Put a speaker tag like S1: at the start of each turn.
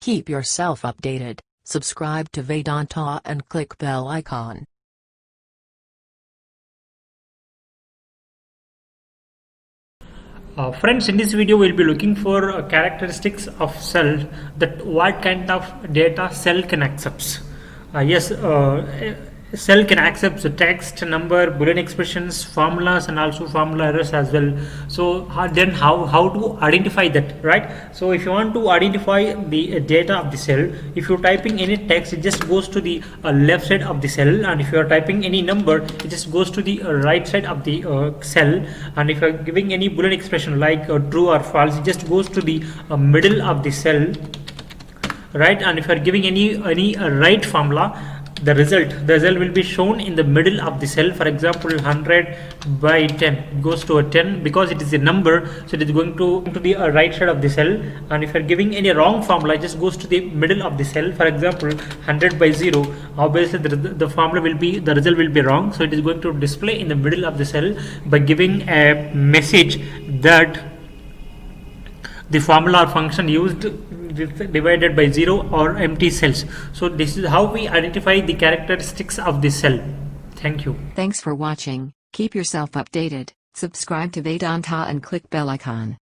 S1: Keep yourself updated. Subscribe to Vedanta and click bell icon.
S2: Friends, in this video we'll be looking for characteristics of cell, that what kind of data cell can accept. Cell can accept the text, number, boolean expressions, formulas, and also formula errors as well. So how to identify that, right? So if you want to identify the data of the cell, if you're typing any text, it just goes to the left side of the cell, and if you are typing any number, it just goes to the right side of the cell, and if you are giving any boolean expression like true or false, it just goes to the middle of the cell, right? And if you are giving any right formula, the result will be shown in the middle of the cell. For example, 100 by 10 goes to a 10 because it is a number, so it is going to the right side of the cell. And if you are giving any wrong formula, it just goes to the middle of the cell. For example, 100 by 0, obviously the formula will be, the result will be wrong, so it is going to display in the middle of the cell by giving a message that the formula or function used divided by 0 or empty cells. So this is how we identify the characteristics of the cell. Thank you.
S1: Thanks for watching. Keep yourself updated. Subscribe to Vedanta and click bell icon.